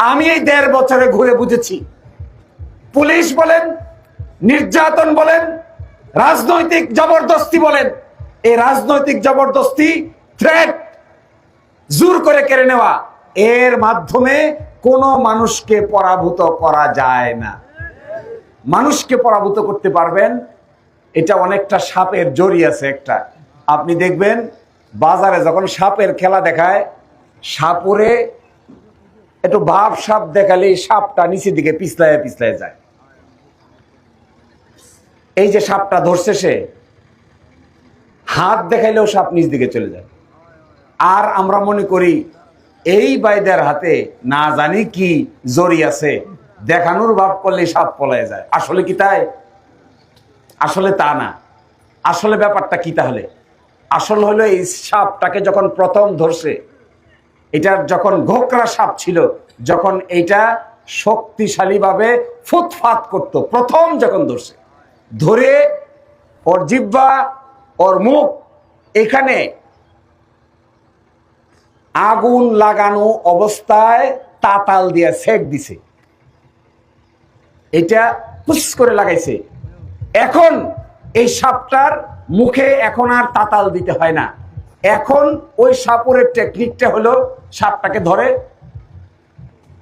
আমি এই 1.5 বছরে ঘুরে বুঝেছি, পুলিশ বলেন, নির্যাতন বলেন, রাজনৈতিক জবরদস্তি বলেন, এই রাজনৈতিক জবরদস্তি, থ্রেট, জোর করে কেড়ে নেওয়া, এর মাধ্যমে কোনো মানুষকে পরাভূত করা যায় না। মানুষকে পরাভূত করতে পারবেন, এটা অনেকটা সাপের জড়ি আছে একটা। আপনি দেখবেন বাজারে যখন সাপের খেলা দেখায়, সাপুরে একটু ভাব সাপ দেখালে সাপটা নিচের দিকে পিছলায় পিছলায় যায়। এই যে সাপটা ধরছে, সে হাত দেখাইলেও সাপ নিচ দিকে চলে যায়। আর আমরা মনে করি এই বাইদের হাতে না জানি কি জড়ি আছে, দেখানোর ভাব করলে সাপ পলায় যায়। আসলে কি তাই? আসলে তা না। আসলে ব্যাপারটা কি তাহলে? আসলে হলো এই সাপটাকে যখন প্রথম ধরছে, এটার যখন ঘোকরা সাপ ছিল, যখন এইটা শক্তিশালীভাবে ফুটফাত করত, প্রথম যখন ধরছে, ধরে ওর জিহ্বা, ওর মুখ, এখানে আগুন লাগানো অবস্থায় তাতাল দিয়ে সেক দিছে। এটা পুশ করে লাগাইছে। এখন এই সাপটার মুখে এখন আর তাতাল দিতে হয় না। এখন ওই সাপুরের টেকনিকটা হলো, সাপটাকে ধরে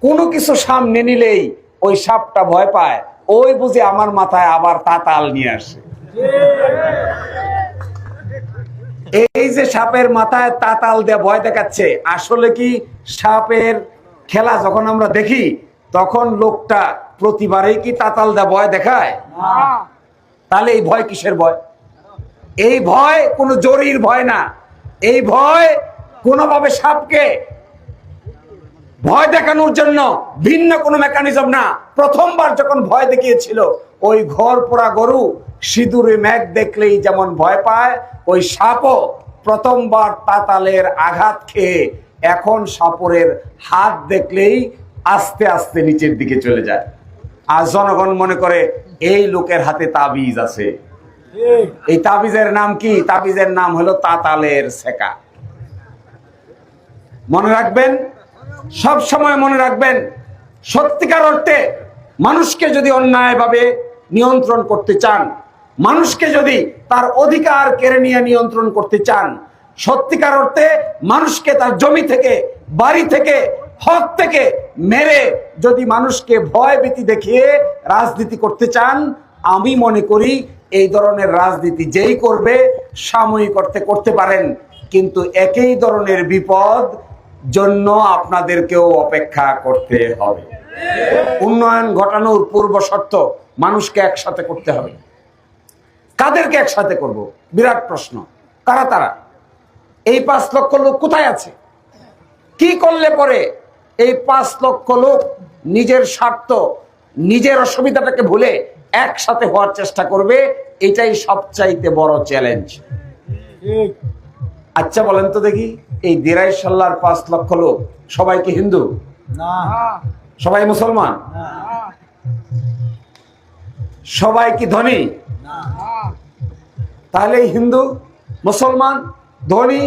কোনো কিছু সামনে নিলেই ওই সাপটা ভয় পায়, ওই বুঝে আমার মাথায় আবার তাতাল নিয়ে আসে। এই যে সাপের মাথায় তাতাল দিয়ে ভয় দেখাচ্ছে, আসলে কি সাপের খেলা যখন আমরা দেখি তখন লোকটা প্রতিবারেই কি তাতাল দিয়ে ভয় দেখায়? তাহলে এই ভয় কিসের ভয়? এই ভয় কোনো জরির ভয় না। এই ভয় কোনোভাবে সাপকে ভয় দেখানোর জন্য ভিন্ন কোনো মেকানিজম না। প্রথমবার যখন ভয় দেখিয়েছিল, ওই ঘর পোড়া গরু সিঁদুরে মেঘ দেখলেই যেমন ভয় পায়, ওই সাপও প্রথমবার তাতালের আঘাত খেয়ে এখন সাপরের হাত দেখলেই আস্তে আস্তে নিচের দিকে চলে যায়। আর জনগণ মনে করে এই লোকের হাতে তাবিজ আছে। এই তাবিজের নাম কি? তাবিজের নাম হলো তাতালের ছেকা। মনে রাখবেন, সব সময় মনে রাখবেন, সত্যিকার অর্থে মানুষকে যদি অন্যায়ভাবে নিয়ন্ত্রণ করতে চান, মানুষকে যদি তার অধিকার কেড়ে নিয়ে নিয়ন্ত্রণ করতে চান, সত্যিকার অর্থে মানুষকে তার জমি থেকে, বাড়ি থেকে, হক থেকে মেরে যদি মানুষকে ভয় ভীতি দেখিয়ে রাজনীতি করতে চান, আমি মনে করি এই ধরনের রাজনীতি যেই করবে সাময়িক অর্থে করতে পারেন, কিন্তু একই ধরনের বিপদ জন্য আপনাদেরকেও অপেক্ষা করতে হবে। উন্নয়ন ঘটানোর পূর্ব শর্ত মানুষকে একসাথে করতে হবে। কাদেরকে একসাথে করব? বিরাট প্রশ্ন। কারা তারা? এই 5 লক্ষ লোক কোথায় আছে? কি করলে পরে এই 5 লক্ষ লোক নিজের স্বার্থ, নিজের অসুবিধাটাকে ভুলে একসাথে হওয়ার চেষ্টা করবে? এটাই সবচাইতে বড় চ্যালেঞ্জ। আচ্ছা বলেন তো দেখি, এই দিরাই সাল্লার 5 লক্ষ লোক সবাই কি হিন্দু? না। সবাই মুসলমান? না। সবাই কি ধনী? না। তাহলে হিন্দু, মুসলমান, ধনী,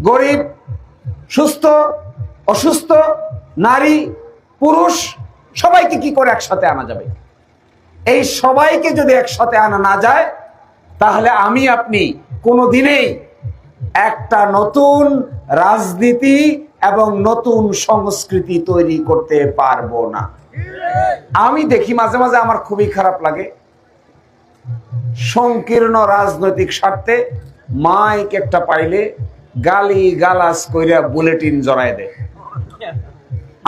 গরিব, সুস্থ, অসুস্থ, নারী, পুরুষ, সবাইকে কি করে একসাথে আনা যাবে? এই সবাইকে যদি একসাথে আনা না যায়, তাহলে আমি আপনি কোনোদিনেই একটা নতুন রাজনীতি এবং নতুন সংস্কৃতি তৈরি করতে পারবো না। আমি দেখি মাঝে মাঝে আমার খুবই খারাপ লাগে, সংকীর্ণ রাজনৈতিক স্বার্থে মাইক একটা পাইলে গালি গালাজ কইরা বুলেটিন জড়ায় দেয়।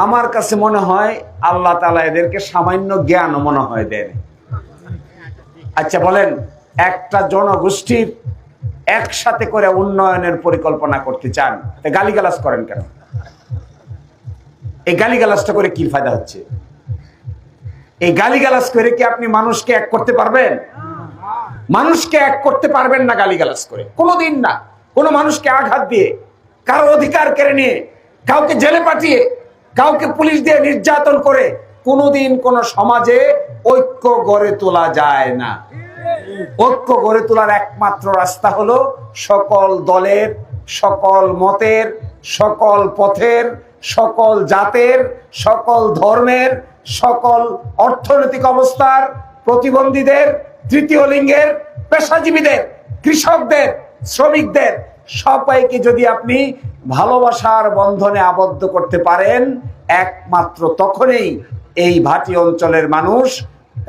আমার কাছে মনে হয় আল্লাহ তাআলা এদেরকে সামান্য জ্ঞান মনে হয় দেন। আচ্ছা বলেন, একটা জনগোষ্ঠীর একসাথে করে উন্নয়নের পরিকল্পনা করতে চান, গালিগালাজ করেন কেন? এই গালিগালাজটা করে কি ফায়দা হচ্ছে? এই গালিগালাজ করে কি আপনি মানুষকে এক করতে পারবেন? মানুষকে এক করতে পারবেন না গালিগালাজ করে, কোনোদিন না। কোনো মানুষকে আঘাত দিয়ে, কারো অধিকার কেড়ে নিয়ে, কাউকে জেলে পাঠিয়ে, কাউকে পুলিশ দিয়ে নির্যাতন করে কোনোদিন কোন সমাজে ঐক্য গড়ে তোলা যায় না। ঐক্য গড়ে তোলার একমাত্র রাস্তা হলো সকল দলের, সকল মতের, সকল পথের, সকল জাতের, সকল ধর্মের, সকল অর্থনৈতিক অবস্থার প্রতিবন্ধীদের, তৃতীয় লিঙ্গের, পেশাজীবীদের, কৃষকদের, শ্রমিকদের সবাইকে যদি আপনি ভালোবাসার বন্ধনে আবদ্ধ করতে পারেন, একমাত্র তখনই এই ভাটি অঞ্চলের মানুষ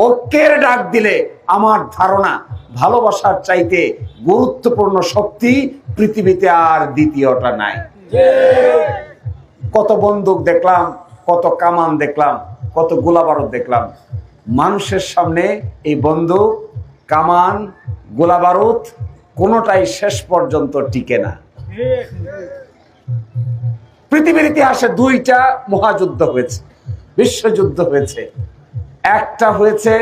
ঐক্যের ডাক দিলে আমার ধারণা ভালোবাসার চাইতে গুরুত্বপূর্ণ শক্তি পৃথিবীতে আর দ্বিতীয়টা নাই। কত বন্দুক দেখলাম, কত কামান দেখলাম, কত গোলাবারুদ দেখলাম, মানুষের সামনে এই বন্দুক, কামান, গোলাবারুদ কোনোটাই শেষ পর্যন্ত টিকে না। পৃথিবীর ইতিহাসে দুইটা মহাযুদ্ধ হয়েছে, বিশ্বযুদ্ধ হয়েছে। একটা হয়েছে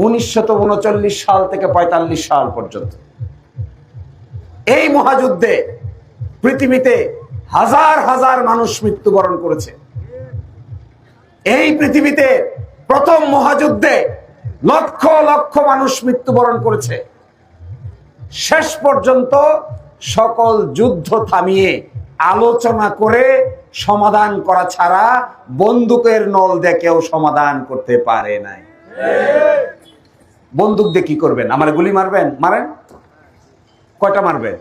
1939 সাল থেকে 45 সাল পর্যন্ত। এই মহাযুদ্ধে পৃথিবীতে হাজার হাজার মানুষ মৃত্যুবরণ করেছে। এই পৃথিবীতে প্রথম মহাযুদ্ধে লক্ষ লক্ষ মানুষ মৃত্যুবরণ করেছে। শেষ পর্যন্ত সকল যুদ্ধ থামিয়ে আলোচনা করে সমাধান করা ছাড়া বন্দুকের নল দিয়ে কেউ সমাধান করতে পারে নাই। বন্দুক দিয়ে কি করবেন? আমার গুলি মারবেন? মারেন। কয়টা মারবেন?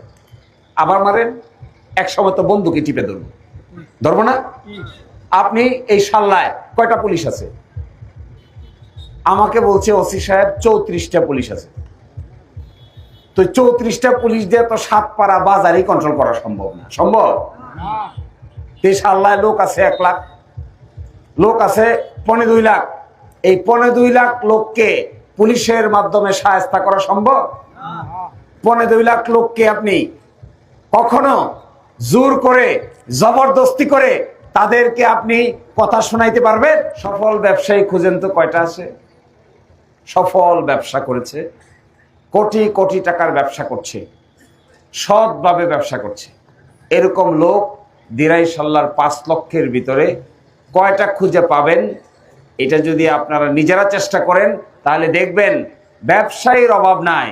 আবার মারেন। এক সময় তো বন্দুকে টিপে ধরবো, ধরবো না? আপনি এই সাল্লায় কয়টা পুলিশ আছে? আমাকে বলছে ওসি সাহেব 34টা পুলিশ আছে। তো 34টা পুলিশ দিয়ে তো 7 পাড়া বাজারই কন্ট্রোল করা সম্ভব না। সম্ভব? এই সাল্লায় লোক আছে 1 লাখ, লোক আছে 2.25 লাখ। এই 2.25 লাখ লোককে পুলিশের মাধ্যমে শায়েস্তা করা সম্ভব? 2.25 লাখ লোককে আপনি কখনো জোর করে, জবরদস্তি করে তাদেরকে আপনি কথা শোনাইতে পারবেন? সফল ব্যবসায়ী খুঁজেন তো কয়টা আছে? সফল ব্যবসা করেছে, কোটি কোটি টাকার ব্যবসা করছে, সৎভাবে ব্যবসা করছে, এরকম লোক দিরাই সাল্লার 5 লক্ষের ভিতরে কয়টা খুঁজে পাবেন? এটা যদি আপনারা নিজেরা চেষ্টা করেন তাহলে দেখবেন ব্যবসায়ীর অভাব নাই,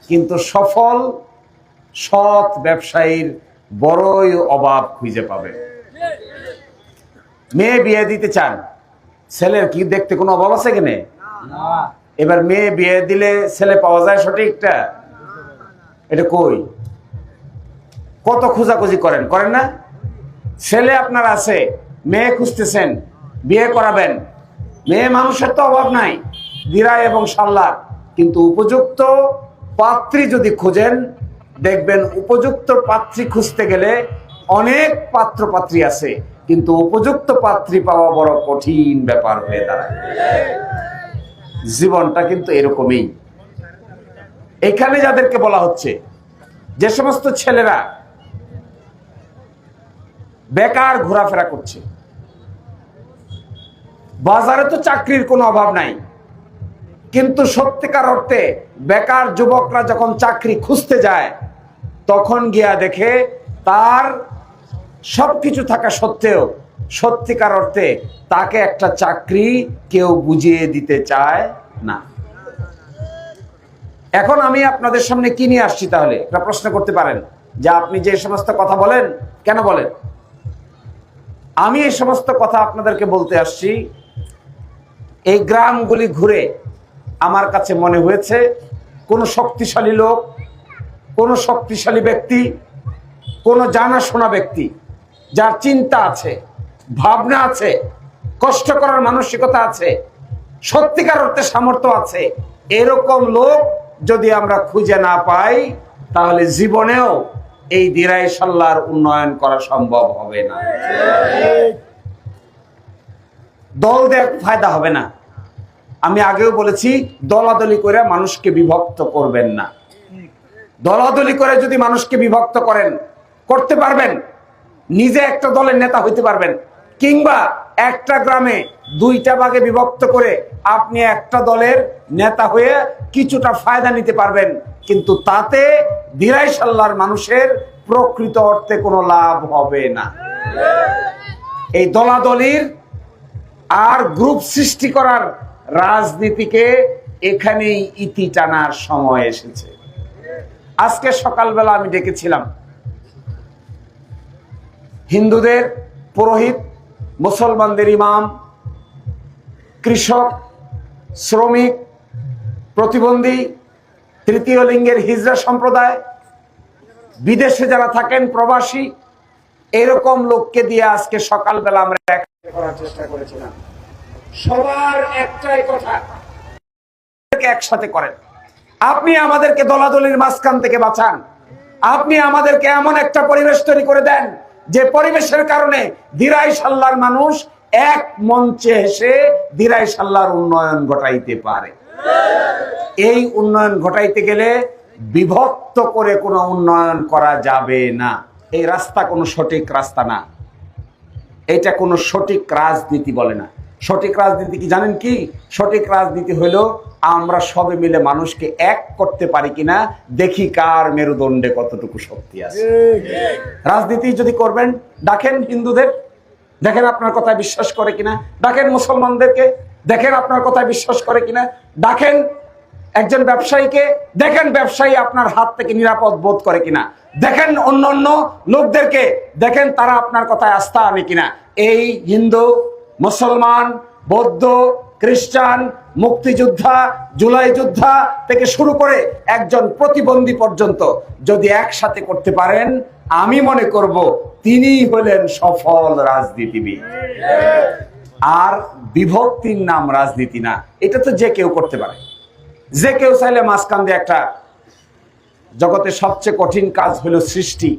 কিন্তু সফল সৎ ব্যবসায়ীর বড়ই অভাব খুঁজে পাবেন। মেয়ে বিয়ে দিতে চান, ছেলের কি দেখতে কোনো অভাব আছে কিনে? এবার মেয়ে বিয়ে দিলে ছেলে পাওয়া যায় সঠিকটা? এটা কই? কত খোঁজাখুঁজি করেন, করেন না? ছেলে আপনার আছে, মেয়ে খুঁজতেছেন, বিয়ে করাবেন, মেয়ে মানুষের তো অভাব নাই দিরাই এবং সাল্লাহ, কিন্তু উপযুক্ত পাত্রী যদি খুঁজেন দেখবেন উপযুক্ত পাত্রী খুঁজতে গেলে অনেক পাত্র পাত্রী আছে, কিন্তু উপযুক্ত পাত্রী পাওয়া বড় কঠিন ব্যাপার হয়ে দাঁড়ায়। জীবনটা কিন্তু এরকমই। এখানে যাদেরকে বলা হচ্ছে, যে সমস্ত ছেলেরা বেকার ঘোরাফেরা করছে, বাজারে তো চাকরির কোনো অভাব নাই, কিন্তু সত্যিকার অর্থে বেকার যুবকরা যখন চাকরি খুঁজতে যায় তখন গিয়া দেখে তার সবকিছু থাকা সত্ত্বেও সত্যিকার অর্থে তাকে একটা চাকরি কেউ বুঝিয়ে দিতে চায় না। এখন আমি আপনাদের সামনে কি নিয়ে আসছি? তাহলে একটা প্রশ্ন করতে পারেন যে আপনি যে সমস্ত কথা বলেন কেন বলেন? আমি এই সমস্ত কথা আপনাদেরকে বলতে আসছি, এই গ্রামগুলি ঘুরে আমার কাছে মনে হয়েছে কোন শক্তিশালী লোক, কোন শক্তিশালী ব্যক্তি, কোন জানাশোনা ব্যক্তি যার চিন্তা আছে, ভাবনা আছে, কষ্ট করার মানসিকতা আছে, সত্যিকার অর্থে সামর্থ্য আছে, এরকম লোক যদি আমরা খুঁজে না পাই তাহলে জীবনেও এই দিরাই সাল্লার উন্নয়ন করা সম্ভব হবে না। দল দেখ ফায়দা হবে না। আমি আগেও বলেছি, দলাদলি করে মানুষকে বিভক্ত করবেন না। দলাদলি করে যদি মানুষকে বিভক্ত করতে পারবেন, নিজে একটা দলের নেতা হইতে পারবেন, কিংবা একটা গ্রামে 2টা ভাগে বিভক্ত করে আপনি একটা দলের নেতা হয়ে কিছুটা ফায়দা নিতে পারবেন, কিন্তু তাতে দিরাই সাল্লার মানুষের প্রকৃত অর্থে কোনো লাভ হবে না। এই দলাদলির আর গ্রুপ সৃষ্টি করার রাজনীতিকে এখানেই ইতি টানার সময় এসেছে। আজকে সকালবেলা আমি ডেকেছিলাম হিন্দুদের পুরোহিত, মুসলমানদের ইমাম, কৃষক, শ্রমিক, প্রতিবন্ধী, তৃতীয় লিঙ্গের হিজড়া সম্প্রদায়, বিদেশে যারা থাকেন প্রবাসী, এরকম লোককে দিয়ে আজকে সকালবেলা আমরা করার চেষ্টা করেছিলাম। সবার একটাই কথা, একসাথে করেন। আপনি আমাদেরকে দলাদলির মাঝখান থেকে বাঁচান। আপনি আমাদেরকে এমন একটা পরিবেশ তৈরি করে দেন যে পরিবেশের কারণে দিরাই সাল্লার মানুষ এক মঞ্চে এসে দিরাই সাল্লার উন্নয়ন ঘটাইতে পারে। এই উন্নয়ন ঘটাইতে গেলে বিভক্ত করে কোনো উন্নয়ন করা যাবে না। এই রাস্তা কোনো সঠিক রাস্তা না, এটা কোনো সঠিক রাজনীতি বলে না। সঠিক রাজনীতি কি জানেন কি? সঠিক রাজনীতি হলো আমরা সবে মিলে মানুষকে এক করতে পারি কিনা, দেখি কার মেরুদণ্ডে কতটুকু শক্তি আছে। রাজনীতি যদি করবেন, ডাকেন হিন্দুদের, দেখেন আপনার কথায় বিশ্বাস করে কিনা। ডাকেন মুসলমানদেরকে, দেখেন আপনার কথায় বিশ্বাস করে কিনা। ডাকেন একজন ব্যবসায়ীকে, দেখেন ব্যবসায়ী আপনার হাত থেকে নিরাপদ বোধ করে কিনা। দেখেন অন্য অন্য লোকদেরকে, দেখেন তারা আপনার কথায় আস্থা আনে কিনা। এই হিন্দু, মুসলমান, বৌদ্ধ, খ্রিস্টান, মুক্তিযোদ্ধা, জুলাই যোদ্ধা থেকে শুরু করে একজন প্রতিবন্ধী পর্যন্ত যদি একসাথে করতে পারেন, আমি মনে করব তিনিই হলেন সফল রাজনীতিবিদ। আর বিভক্তির নাম রাজনীতি না, এটা তো যে কেউ করতে পারে। যে কেউ চাইলে মাঝখান দিয়ে একটা, জগতের সবচেয়ে কঠিন কাজ হলো সৃষ্টি,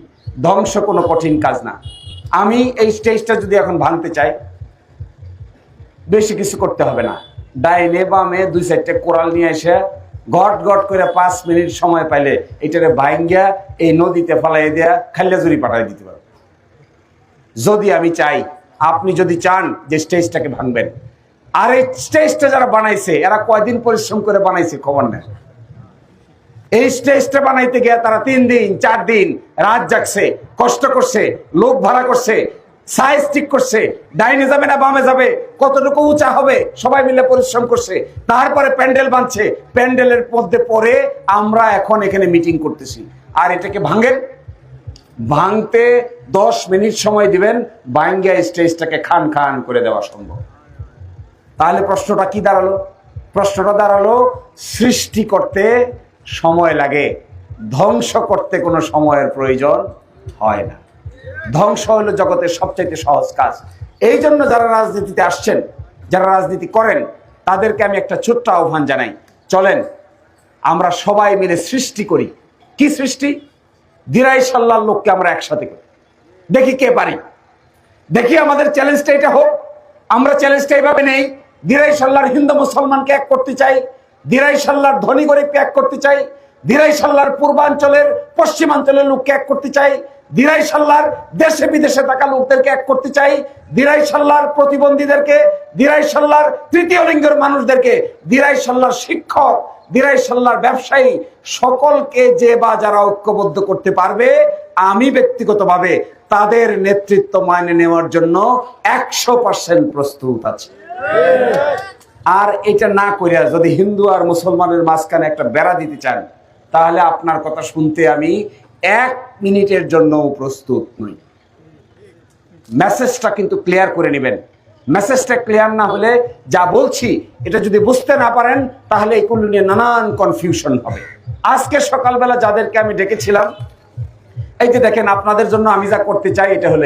ধ্বংস কোনো কঠিন কাজ না। আমি এই স্টেজটা যদি এখন ভাঙতে চাই, বেশি কিছু করতে হবে না। ডাইনে বামে দুই চারটে কোরাল নিয়ে এসে গট গট করে 5 মিনিট সময় পাইলে এটারে ভাঙ্গিয়া এই নদীতে ফালাই দেয়া খাল্লাজুরি পাঠাই দিতে পারবো যদি আমি চাই। আপনি যদি চান যে স্টেজটাকে ভাঙবেন, আর এই স্টেজটা যারা বানাইছে এরা কয়দিন পরিশ্রম করে বানাইছে খবর নেই। এই স্টেজটা বানাইতে গিয়ে তারা 3 দিন 4 দিন রাত জাগছে, কষ্ট করছে, লোক ভাড়া করছে, সাইজ ঠিক করছে, ডাইনে যাবে না বামে যাবে, কতটুকু উঁচা হবে, সবাই মিলে পরিশ্রম করছে। তারপরে প্যান্ডেল বাঁধছে, প্যান্ডেলের মধ্যে পরে আমরা এখন এখানে মিটিং করতেছি। আর এটাকে ভাঙেন, ভাঙতে 10 মিনিট সময় দিবেন, ভাঙ্গা স্টেজটাকে খান খান করে দেওয়া সম্ভব। তাহলে প্রশ্নটা কি দাঁড়ালো? প্রশ্নটা দাঁড়ালো সৃষ্টি করতে সময় লাগে, ধ্বংস করতে কোনো সময়ের প্রয়োজন হয় না। ধ্বংস হলো জগতের সবচেয়ে সহজ কাজ। এই জন্য যারা রাজনীতিতে আসছেন, যারা রাজনীতি করেন, তাদেরকে আমি একটা ছোট্ট আহ্বান জানাই, চলেন আমরা সবাই মিলে সৃষ্টি করি। কি সৃষ্টি? দিরাই সাল্লার লোককে আমরা একসাথে করি, দেখি কে পারি। দেখি আমাদের চ্যালেঞ্জটা এটা হোক। আমরা চ্যালেঞ্জটা এইভাবে নেই, দিরাই সাল্লার হিন্দু মুসলমানকে এক করতে চাই, দিরাই সাল্লার ধনী গরিবকে এক করতে চাই, দিরাই সাল্লার পূর্বাঞ্চলের পশ্চিমাঞ্চলের লোককে এক করতে চাই, দিরাই সাল্লার দেশে বিদেশে থাকা লোকদেরকে এক করতে চাই, দিরাই সাল্লার প্রতিবন্ধীদেরকে, দিরাই সাল্লার তৃতীয় লিঙ্গের মানুষদেরকে, দিরাই সাল্লার শিক্ষক, দিরাই সাল্লার ব্যবসায়ী, সকলকে যে বা যারা ঐক্যবদ্ধ করতে পারবে, আমি ব্যক্তিগতভাবে তাদের নেতৃত্ব মাইনে নেওয়ার জন্য 100% প্রস্তুত আছি। আর এটা না করিয়া যদি হিন্দু আর মুসলমানের মাঝখানে একটা বেড়া দিতে চান, তাহলে আপনার কথা শুনতে আমি 1 মিনিটের জন্য প্রস্তুত নই। মেসেজটা কিন্তু ক্লিয়ার করে নেবেন। মেসেজটা ক্লিয়ার না হলে যা বলছি এটা যদি বুঝতে না পারেন, তাহলে এগুলো নিয়ে নানান কনফিউশন হবে। আজকে সকালবেলা যাদেরকে আমি ডেকেছিলাম, এই যে দেখেন, আপনাদের জন্য আমি যা করতে চাই এটা হলো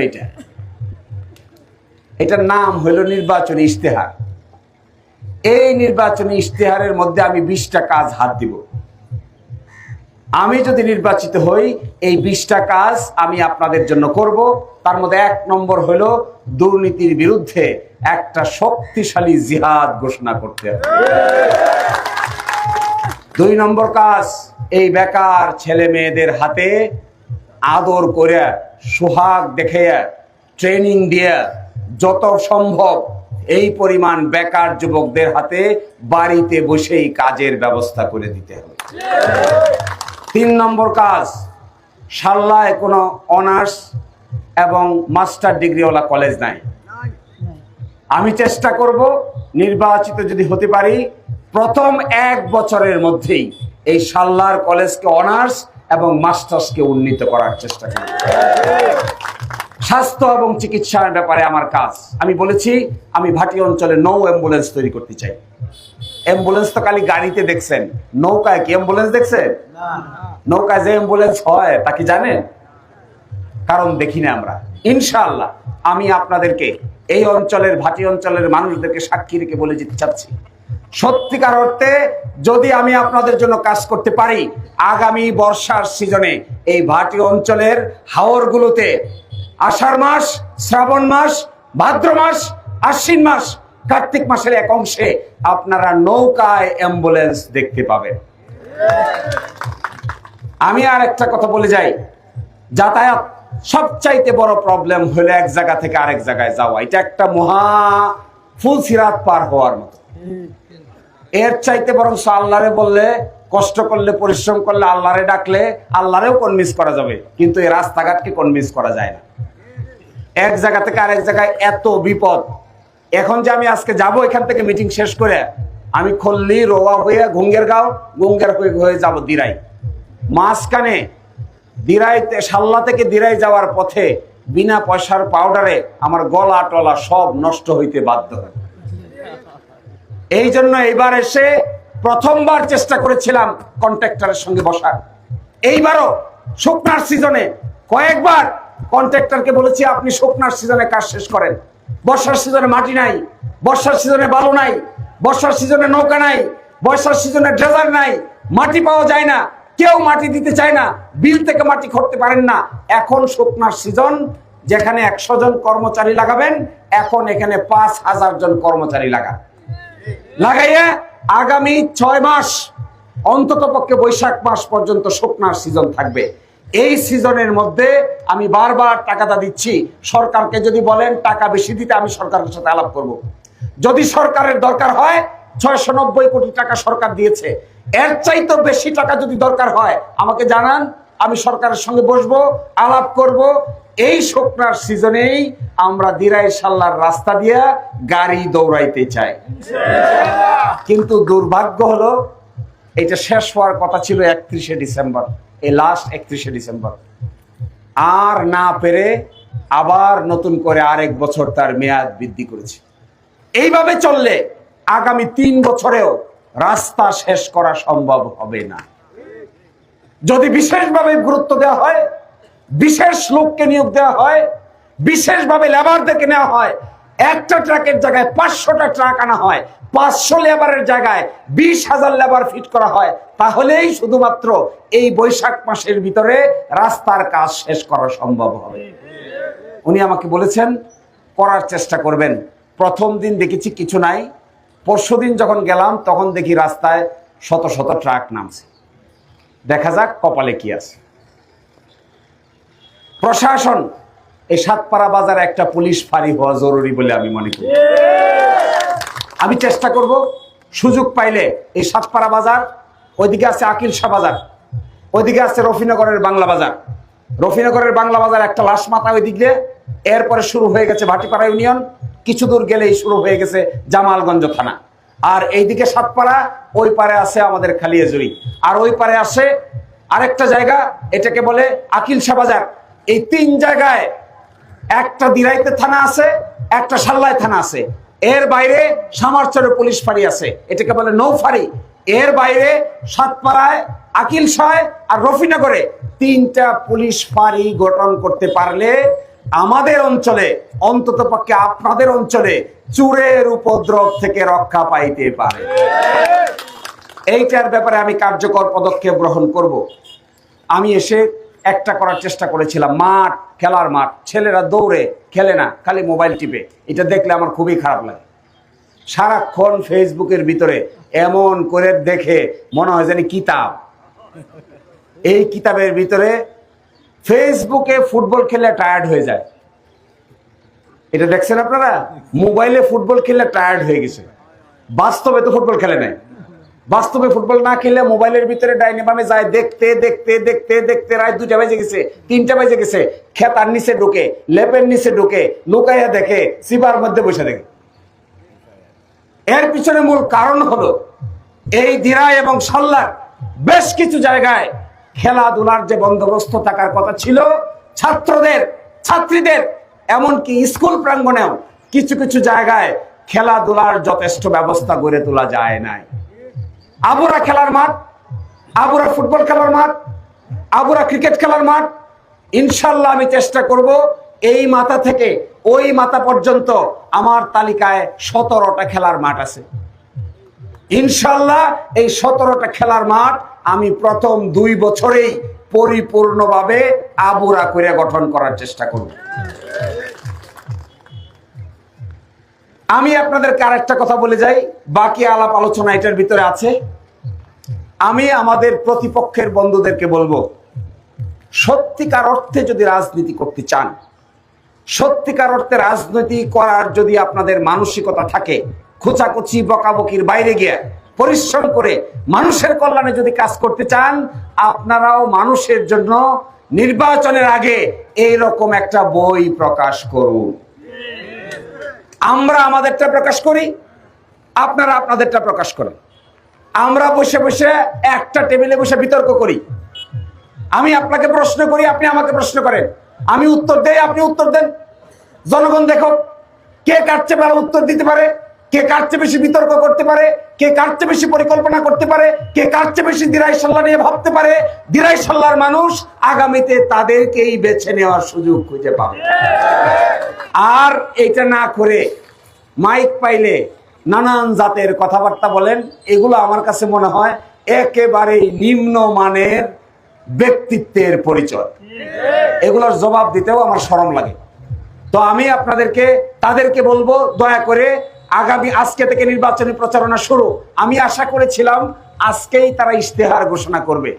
এটার নাম হলো নির্বাচনী ইশতেহার। এই নির্বাচনী ইশতেহারের মধ্যে আমি 20টা কাজ হাত দিব। আমি যদি নির্বাচিত হই, এই 20টা কাজ আমি আপনাদের জন্য করব। তার মধ্যে 1 নম্বর হলো দুর্নীতির বিরুদ্ধে একটা শক্তিশালী জিহাদ ঘোষণা করতে হবে। 2 নম্বর কাজ, এই বেকার ছেলে মেয়েদের হাতে আদর করে, সোহাগ দেখে, ট্রেনিং দিয়ে যত সম্ভব এই পরিমাণ বেকার যুবকদের হাতে বাড়িতে বসেই কাজের ব্যবস্থা করে দিতে হবে। 3 নম্বর কাজ, সাল্লায় কোনো অনার্স এবং মাস্টার ডিগ্রিওয়ালা কলেজ নাই। আমি চেষ্টা করব নির্বাচিত যদি হতে পারি, প্রথম 1 বছরের মধ্যেই এই সাল্লার কলেজকে অনার্স এবং মাস্টার্সকে উন্নীত করার চেষ্টা করব। স্বাস্থ্য এবং চিকিৎসার ব্যাপারে আমার কাজ। আমি বলেছি আমি ভাটি অঞ্চলে নৌ অ্যাম্বুলেন্স তৈরি করতে চাই। অ্যাম্বুলেন্স তো খালি গাড়িতে দেখছেন, নৌকায় কি অ্যাম্বুলেন্স দেখছেন? নৌকায় যে অ্যাম্বুলেন্স হয় তা কি জানেন? কারণ দেখি না আমরা। ইনশাআল্লাহ আমি আপনাদেরকে এই অঞ্চলের ভাটি অঞ্চলের মানুষদেরকে সাক্ষী রেখে বলে যেতে চাচ্ছি, সত্যিকার অর্থে যদি আমি আপনাদের জন্য কাজ করতে পারি, আগামী বর্ষার সিজনে এই ভাটি অঞ্চলের হাওরগুলোতে আষাঢ় মাস, শ্রাবণ মাস, ভাদ্র মাস, আশ্বিন মাস, কার্তিক মাসের এক অংশে আপনারা নৌকায় অ্যাম্বুলেন্স দেখতে পাবেন। আমি আর একটা কথা বলে যাই, যাতায়াত সবচাইতে বড় প্রবলেম হলো এক জায়গা থেকে আরেক জায়গায় যাওয়া। এটা একটা মহা ফুলসিরাত পার হওয়ার মতো। এর চাইতে বরং আল্লাহরে বললে, কষ্ট করলে, পরিশ্রম করলে, আল্লাহরে ডাকলে আল্লাহরেও কনভিন্স করা যাবে, কিন্তু এই রাস্তাঘাটকে কনভিন্স করা যায় না। এক জায়গা থেকে আরেক জায়গায় এত বিপদ। এখন যে আমি আজকে যাব এখান থেকে মিটিং শেষ করে আমি খল্লি রোয়া হয়ে গুঙ্গেরগাঁও, গুঙ্গের হয়ে যাব দিরাই। মাঝখানে দিরাইতে, সাল্লা থেকে দিরাই যাওয়ার পথে বিনা পয়সার পাউডারে আমার গলা টলা সব নষ্ট হইতে বাধ্য হয়। এই জন্য এইবার এসে প্রথমবার চেষ্টা করেছিলাম কন্ট্রাক্টরের সঙ্গে বসার। এইবারও শুকনার সিজনে কয়েকবার কন্ট্রাক্টরকে বলেছি আপনি শুকনার সিজনে কাজ শেষ করেন। বর্ষার সিজনে মাটি নাই, বর্ষার সিজনে বালু নাই, বর্ষার সিজনে নৌকা নাই, বর্ষার সিজনে ড্রেজার নাই, মাটি পাওয়া যায় না, কেউ মাটি দিতে চায় না, বিল থেকে মাটি করতে পারেন না। এখন শুকনার সিজন, যেখানে 100 জন কর্মচারী লাগাবেন, এখন এখানে 5000 জন কর্মচারী লাগাইয়া আগামী 6 মাস অন্তত পক্ষে বৈশাখ মাস পর্যন্ত শুকনার সিজন থাকবে। এই সিজনের মধ্যে আমি বারবার টাকাটা দিচ্ছি। সরকারকে যদি বলেন টাকা বেশি দিতে, আমি সরকারের সাথে আলাপ করব। যদি সরকারের দরকার হয় 690 কোটি টাকা সরকার দিয়েছে, এর চাইতে বেশি টাকা যদি দরকার হয় আমাকে জানান, আমি সরকারের সঙ্গে বসবো, আলাপ করব। এই শুকনার সিজনেই আমরা দিরাই সাল্লার রাস্তা দিয়া গাড়ি দৌড়াইতে চাই। কিন্তু দুর্ভাগ্য হলো এটা শেষ হওয়ার কথা ছিল 31শে ডিসেম্বর, এই লাস্ট 31শে ডিসেম্বর। আর না পেরে আবার নতুন করে আরেক বছর তার মেয়াদ বৃদ্ধি করেছে। এইভাবে চললে আগামী 3 বছরেও রাস্তা শেষ করা সম্ভব হবে না। যদি বিশেষভাবে গুরুত্ব দেওয়া হয়, বিশেষ লোককে নিয়োগ দেওয়া হয়, বিশেষভাবে লেবারদেরকে নেওয়া হয়, একটা ট্রাকের জায়গায় 500টা ট্রাক আনা হয়, 500 লেবারের জায়গায় 20,000 লেবার ফিট করা হয়, তাহলেই শুধুমাত্র এই বৈশাখ মাসের ভিতরে রাস্তার কাজ শেষ করা সম্ভব হবে। উনি আমাকে বলেছেন করার চেষ্টা করবেন। প্রথম দিন দেখেছি কিছু নাই, পরশুদিন যখন গেলাম তখন দেখি রাস্তায় শত শত ট্রাক নামছে। দেখা যাক কপালে কি আছে। প্রশাসন এই সাতপাড়া বাজারে একটা পুলিশ ফাঁড়ি হওয়া জরুরি বলে আমি মনে করি। আমি চেষ্টা করব সুযোগ পাইলে এই সাতপাড়া বাজার, ওইদিকে আছে আকিল শাহ বাজার, ওইদিকে আছে রফিনগরের বাংলা বাজার। রফিনগরের বাংলা বাজার একটা লাশ মাথা ওই দিক দিয়ে, এরপরে শুরু হয়ে গেছে ভাটিপাড়া ইউনিয়ন, কিছু দূর গেলেই শুরু হয়ে গেছে জামালগঞ্জ থানা। আর এইদিকে সাতপাড়া, ওই পারে আছে আমাদের খালিয়াজুরি, আর ওই পারে আছে আরেকটা জায়গা, এটাকে বলে আকিল শাহ বাজার। এই 3 জায়গায় একটা দিরাইতে থানা আছে, একটা সাল্লায় থানা আছে। এর বাইরে সামারচরে পুলিশ ফাঁড়ি আছে, এটাকে বলে নৌফাঁড়ি। এর বাইরে সাতপাড়ায়, আকিল শাহ আর রফিনগরে 3টা পুলিশ ফাঁড়ি গঠন করতে পারলে আমাদের অঞ্চলে, অন্তত পক্ষে আপনাদের অঞ্চলে, চোরের উপদ্রব থেকে রক্ষা পাইতে পারে। এইটার ব্যাপারে আমি কার্যকর পদক্ষেপ গ্রহণ করব। আমি এসে একটা করার চেষ্টা করেছিলাম, মাঠ, খেলার মাঠ, ছেলেরা দৌড়ে খেলে না, খালি মোবাইল টিপে। এটা দেখলে আমার খুবই খারাপ লাগে। সারাক্ষণ ফেসবুকের ভিতরে এমন করে দেখে মনে হয় জানি কিতাব। এই কিতাবের ভিতরে ফেসবুকে ফুটবল খেলে টায়ার্ড হয়ে যায়, এটা দেখছেন আপনারা? মোবাইলে ফুটবল খেলে টায়ার্ড হয়ে গেছে, বাস্তবে তো ফুটবল খেলে নাই। বাস্তবে ফুটবল না খেলে মোবাইলের ভিতরে ডাইনে বামে যায়, দেখতে দেখতে দেখতে দেখতে রাত 2টা বেজে গেছে, 3টা বেজে গেছে। খেতার নিচে ঢুকে, লেপের নিচে ঢুকে, লুকাইয়া দেখে, সিবার মধ্যে বসে দেখে। এর পিছনে মূল কারণ হলো এই দিরাই এবং সাল্লার বেশ কিছু জায়গায় খেলাধুলার যে বন্দোবস্ত থাকার কথা ছিল, ছাত্রদের ছাত্রীদের, এমনকি স্কুল প্রাঙ্গণেও কিছু কিছু জায়গায় খেলাধুলার যথেষ্ট ব্যবস্থা গড়ে তোলা যায় নাই। আবুরা খেলার মাঠ, আবুরা ফুটবল খেলার মাঠ, আবুরা ক্রিকেট খেলার মাঠ, ইনশাল্লাহ আমি চেষ্টা করব এই মাথা থেকে ওই মাথা পর্যন্ত আমার তালিকায় 17টা খেলার মাঠ আছে। ইনশাল্লাহ এই 17টা খেলার মাঠ আমি প্রথম 2 বছরেই পরিপূর্ণভাবে আবুরা করে গঠন করার চেষ্টা করব। আমি আপনাদেরকে আরেকটা কথা বলে যাই, বাকি আলাপ আলোচনা এটার ভিতরে আছে। আমি আমাদের প্রতিপক্ষের বন্ধুদেরকে বলবো, সত্যিকার অর্থে যদি রাজনীতি করতে চান, সত্যিকার অর্থে রাজনীতি করার যদি আপনাদের মানসিকতা থাকে, খোঁচাখুচি বকাবকির বাইরে গিয়ে পরিশ্রম করে মানুষের কল্যাণে যদি কাজ করতে চান, আপনারাও মানুষের জন্য নির্বাচনের আগে এইরকম একটা বই প্রকাশ করুন। আমরা আমাদেরটা প্রকাশ করি, আপনারা আপনাদেরটা প্রকাশ করেন। আমরা বসে বসে একটা টেবিলে বসে বিতর্ক করি, আমি আপনাকে প্রশ্ন করি, আপনি আমাকে প্রশ্ন করেন, আমি উত্তর দেই, আপনি উত্তর দেন। জনগণ দেখো কে কার চেয়ে ভালো উত্তর দিতে পারে, কে কার চেয়ে বেশি বিতর্ক করতে পারে, কে কার চেয়ে বেশি পরিকল্পনা করতে পারে, কে কার চেয়ে বেশি দিরাই সাল্লাহ নিয়ে ভাবতে পারে। দিরাই সাল্লাহর মানুষ আগামীতে তাদেরকেই বেছে নেওয়ার সুযোগ খুঁজে পাবে। আর এটা না করে মাইক পাইলে নানান জাতের কথাবার্তা বলেন, এগুলো আমার কাছে মনে হয় একেবারেই নিম্নমানের ব্যক্তিত্বের পরিচয়। এগুলোর জবাব দিতেও আমার শরম লাগে। তো আমি আপনাদেরকে তাদেরকে বলবো, দয়া করে আগামী আজকে থেকে নির্বাচনী প্রচারণা শুরু। আমি আশা করেছিলাম আজকেই তারা ইশতেহার ঘোষণা করবে,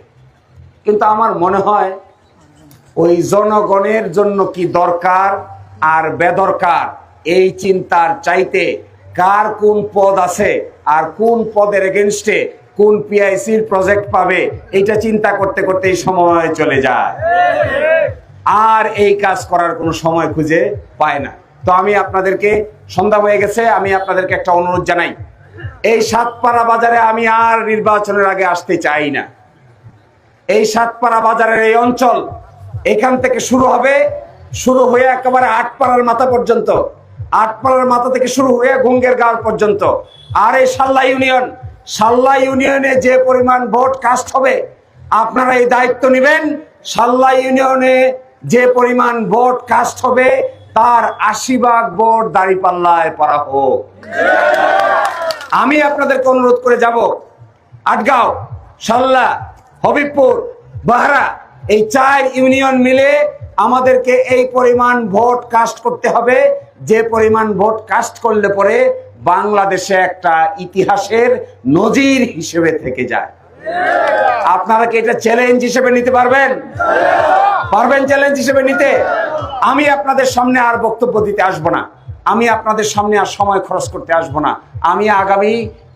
কিন্তু আমার মনে হয় ওই জনগণের জন্য কি দরকার আর বেদরকার এই চিন্তার চাইতে কার কোন পদ আছে আর কোন পদের এগেনস্টে কোন পিআইসির প্রজেক্ট পাবে এইটা চিন্তা করতে করতেই সময় চলে যায়, আর এই কাজ করার কোনো সময় খুঁজে পায় না। তো আমি আপনাদেরকে, সন্ধ্যা হয়ে গেছে, আমি আপনাদেরকে একটা অনুরোধ জানাই, এই সাতপাড়া বাজারে আমি আর নির্বাচনের আগে আসতে চাই না। এই সাতপাড়া বাজারের এই অঞ্চল, এখান থেকে শুরু হবে, শুরু হয়ে একেবারে আটপাড়ার মাথা পর্যন্ত, আটপাড়ার মাথা থেকে শুরু হয়ে গঙ্গের গাঁও পর্যন্ত। আর এই সাল্লা ইউনিয়ন, সাল্লা ইউনিয়নে যে পরিমাণ ভোট কাস্ট হবে, আপনারা এই দায়িত্ব নেবেন। সাল্লা ইউনিয়নে যে পরিমাণ ভোট কাস্ট হবে তার 80 ভাগ ভোট দাঁড়িপাল্লায় পড়া হোক। আমি আপনাদেরকে অনুরোধ করে যাব, আটগাঁও, সাল্লা, হবিবপুর, বাহারা, এই 4 ইউনিয়ন মিলে আমাদেরকে এই পরিমাণ ভোট কাস্ট করতে হবে, যে পরিমাণ ভোট কাস্ট করলে পরে বাংলাদেশে একটা ইতিহাসের নজির হিসেবে থেকে যায়। আপনারা কি এটা চ্যালেঞ্জ হিসেবে নিতে পারবেন? পারবেন চ্যালেঞ্জ হিসেবে নিতে? আমি আপনাদের সামনে আর বক্তব্য দিতে আসবো না, আমি আপনাদের সামনে আর সময় খরচ করতে আসবো না। আমি আগামী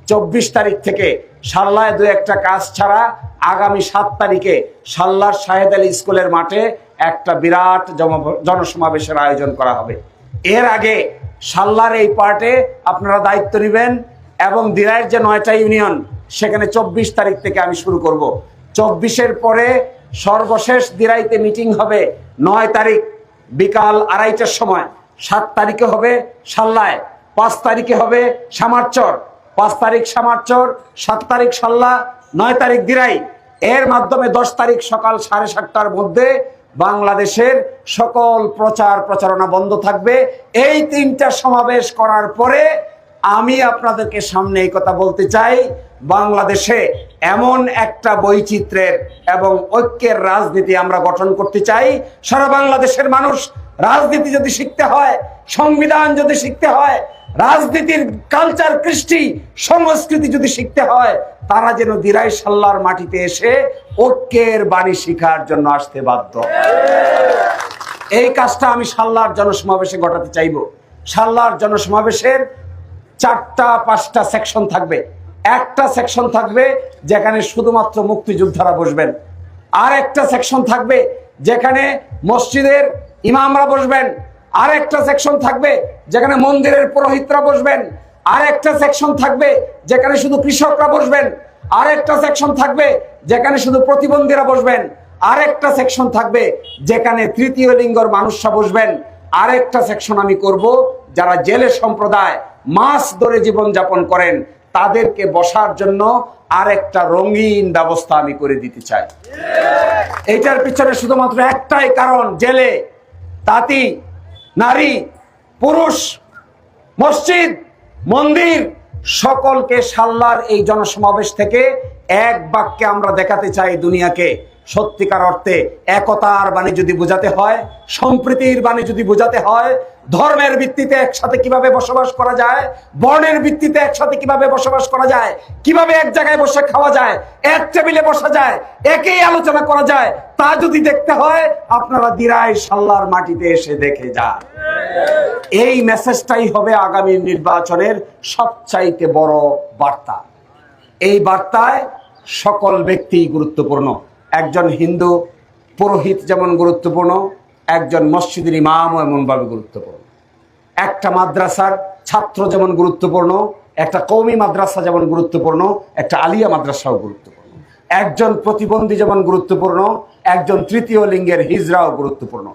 24 তারিখ থেকে সাল্লায় 2-1টা কাজ ছাড়া আগামী 7 তারিখে সাল্লার শাহেদ আলী স্কুলের মাঠে একটা বিরাট জনসমাবেশের আয়োজন করা হবে। এর আগে সাল্লার এই পার্টে আপনারা দায়িত্ব নেবেন এবং দিরাইয়ের যে 9টা ইউনিয়ন, সেখানে 24 তারিখ থেকে আমি শুরু করব। 24-এর পরে সর্বশেষ দিরাইতে মিটিং হবে 9 তারিখ বিকাল 2:30টার সময়। 7 তারিখে হবে সাল্লায়, 5 তারিখে হবে সামারচর, 5 তারিখ সামারচর, 7 তারিখ সাল্লা, 9 তারিখ দিরাই। এর মাধ্যমে 10 তারিখ সকাল 7:30টার মধ্যে বাংলাদেশের সকল প্রচারণা বন্ধ থাকবে। এই 3টা সমাবেশ করার পরে আমি আপনাদেরকে সামনে এই কথা বলতে চাই, বাংলাদেশে এমন একটা বৈচিত্র্যের এবং ঐক্যের রাজনীতি আমরা গঠন করতে চাই। সারা বাংলাদেশের মানুষ রাজনীতি যদি শিখতে হয়, সংবিধান যদি শিখতে হয়, রাজনীতির কালচার, কৃষ্টি, সংস্কৃতি যদি শিখতে হয়, তারা যেন দিরাই সাল্লার মাটিতে এসে ঐক্যের বাণী শিখার জন্য আসতে বাধ্য। এই কাজটা আমি সাল্লার জনসমাবেশে ঘটাতে চাইব। সাল্লার জনসমাবেশের 4টা-5টা সেকশন থাকবে। একটা সেকশন থাকবে যেখানে শুধুমাত্র মুক্তিযোদ্ধারা বসবেন, আর একটা সেকশন থাকবে যেখানে মসজিদের ইমামরা বসবেন, আর একটা সেকশন থাকবে যেখানে মন্দিরের পুরোহিতরা বসবেন, আর একটা সেকশন থাকবে যেখানে শুধু কৃষকরা বসবেন, আর একটা সেকশন থাকবে যেখানে শুধু প্রতিবন্ধীরা বসবেন, আরেকটা সেকশন থাকবে যেখানে তৃতীয় লিঙ্গর মানুষরা বসবেন। আরেকটা সেকশন আমি করব যারা জেলে সম্প্রদায় মাস ধরে জীবন যাপন করেন তাদেরকে বসার জন্য আরেকটা রঙিন ব্যবস্থা আমি করে দিতে চাই। এইটার পিছনে শুধুমাত্র একটাই কারণ, জেলে তাঁতি, নারী, পুরুষ, মসজিদ, মন্দির সকলকে সাল্লার এই জনসমাবেশ থেকে এক বাক্যে আমরা দেখাতে চাই দুনিয়াকে, সত্যিকার অর্থে একতার বাণী যদি বোঝাতে হয়, সম্প্রীতির বাণী যদি বোঝাতে হয়, ধর্মের ভিত্তিতে একসাথে কিভাবে বসবাস করা যায়, বর্ণের ভিত্তিতে একসাথে কিভাবে বসবাস করা যায়, কিভাবে এক জায়গায় বসে খাওয়া যায়, এক টেবিলে বসা যায়, একই আলোচনা করা যায়, তা যদি দেখতে হয় আপনারা দিরাই সাল্লার মাটিতে এসে দেখে যান। এই মেসেজটাই হবে আগামী নির্বাচনের সবচাইতে বড় বার্তা। এই বার্তায় সকল ব্যক্তি গুরুত্বপূর্ণ। একজন হিন্দু পুরোহিত যেমন গুরুত্বপূর্ণ, একজন মসজিদের ইমামও এমনভাবে গুরুত্বপূর্ণ। একটা মাদ্রাসার ছাত্র যেমন গুরুত্বপূর্ণ, একটা কওমি মাদ্রাসা যেমন গুরুত্বপূর্ণ, একটা আলিয়া মাদ্রাসাও গুরুত্বপূর্ণ। একজন প্রতিবন্ধী যেমন গুরুত্বপূর্ণ, একজন তৃতীয় লিঙ্গের হিজড়াও গুরুত্বপূর্ণ।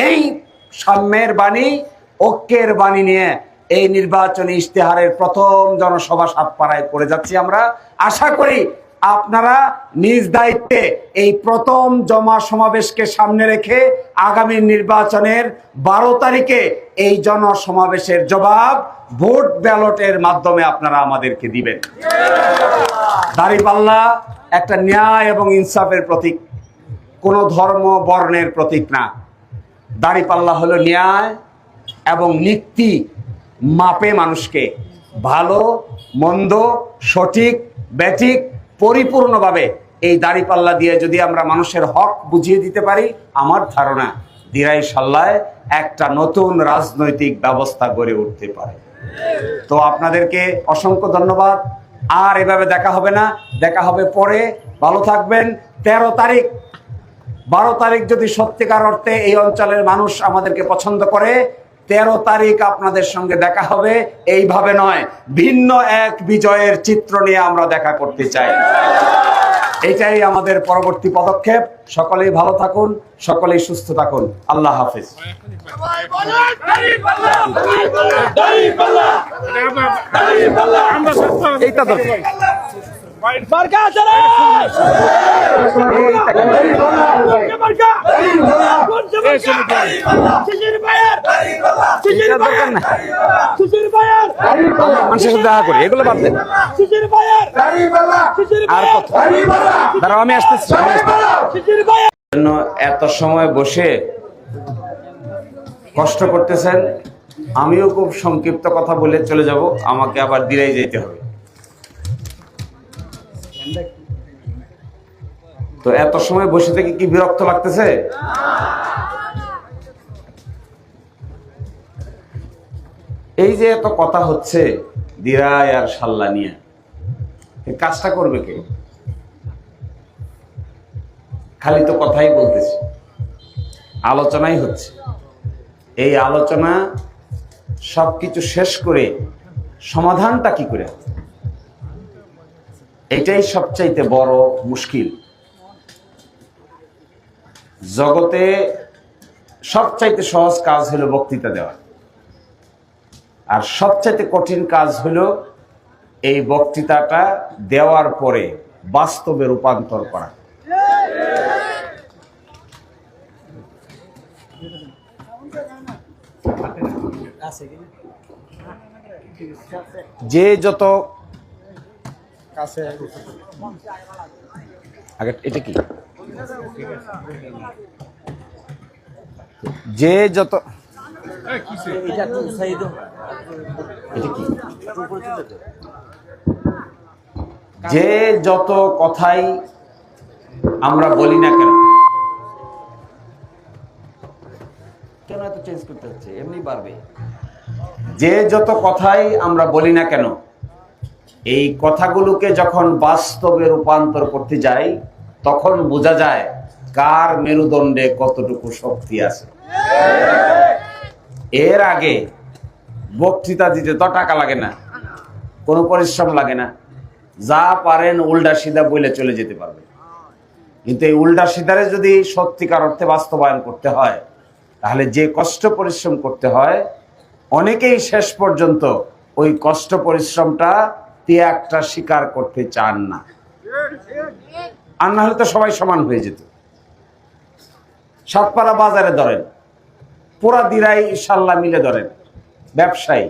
এই সাম্যের বাণী, ঐক্যের বাণী নিয়ে এই নির্বাচনী ইশতেহারের প্রথম জনসভা সাতপাড়ায় করে যাচ্ছি আমরা। আশা করি আপনারা নিজ দায়িত্বে এই প্রথম জমা সমাবেশকে সামনে রেখে আগামী নির্বাচনের 12 তারিখে এই জনসমাবেশের জবাব ভোট ব্যালটের মাধ্যমে আপনারা আমাদেরকে দিবেন। দাঁড়িপাল্লা একটা ন্যায় এবং ইনসাফের প্রতীক, কোনো ধর্ম বর্ণের প্রতীক না। দাঁড়িপাল্লা হলো ন্যায় এবং নীতি মাপে মানুষকে ভালো মন্দ সঠিক ব্যাঠিক পরিপূর্ণভাবে এই দাঁড়িপাল্লা দিয়ে যদি আমরা মানুষের হক বুঝিয়ে দিতে পারি, আমার ধারণা দিরাই সাল্লায় একটা নতুন রাজনৈতিক ব্যবস্থা গড়ে উঠতে পারে। তো আপনাদেরকে অসংখ্য ধন্যবাদ। আর এভাবে দেখা হবে না, দেখা হবে পরে। ভালো থাকবেন। 13 তারিখ 12 তারিখ যদি সত্যিকার অর্থে এই অঞ্চলের মানুষ আমাদেরকে পছন্দ করে, 13 তারিখ আপনাদের সঙ্গে দেখা হবে। এইভাবে নয়, ভিন্ন এক বিজয়ের চিত্র নিয়ে আমরা দেখা করতে চাই। এটাই আমাদের পরবর্তী পদক্ষেপ। সকলেই ভালো থাকুন, সকলেই সুস্থ থাকুন। আল্লাহ হাফেজ। এইটা দরকার। মানুষের সাথে দেখা করি, এগুলো বাদ দেন। আর দাঁড়াও, আমি আসতেছি। এত সময় বসে কষ্ট করতেছেন, আমিও খুব সংক্ষিপ্ত কথা বলে চলে যাব, আমাকে আবার দিরাই যেতে হবে। তো এত সময় বসে থেকে কি বিরক্ত লাগতেছে? এই যে এত কথা হচ্ছে দিরাই আর সাল্লা নিয়ে, এই কাজটা করবে কে? খালি তো কথাই বলতেছি, আলোচনাই হচ্ছে। এই আলোচনা সবকিছু শেষ করে সমাধানটা কি করে, এটাই সবচাইতে বড় মুশকিল। জগতে সবচাইতে সহজ কাজ হলো বক্তৃতা দেওয়া, আর সবচাইতে কঠিন কাজ হলো এই বক্তৃতাটা দেওয়ার পরে বাস্তবে রূপান্তর করা। যে যত আগে এটা কি, যে যত যে যত কথাই আমরা বলি না কেন, কেন এত চেঞ্জ করতে হচ্ছে, এমনি পারবে। যে যত কথাই আমরা বলি না কেন, এই কথাগুলোকে যখন বাস্তবে রূপান্তর করতে যাই তখন বোঝা যায় কার মেরুদণ্ডে কতটুকু শক্তি আছে। এর আগে বক্তৃতা দিতে তো টাকা লাগে না, কোনো পরিশ্রম লাগে না, যা পারেন উল্টা সিধা বলে চলে যেতে পারবে। কিন্তু এই উল্টা সিধারে যদি সত্যিকার অর্থে বাস্তবায়ন করতে হয়, তাহলে যে কষ্ট পরিশ্রম করতে হয়, অনেকেই শেষ পর্যন্ত ওই কষ্ট পরিশ্রমটা ত্যাগটা স্বীকার করতে চান না। আর না হলে তো সবাই সমান হয়ে যেত। সাতপাড়া বাজারে ধরেন, পুরা দিরাই ইনশাল্লাহ মিলে ধরেন, ব্যবসায়ী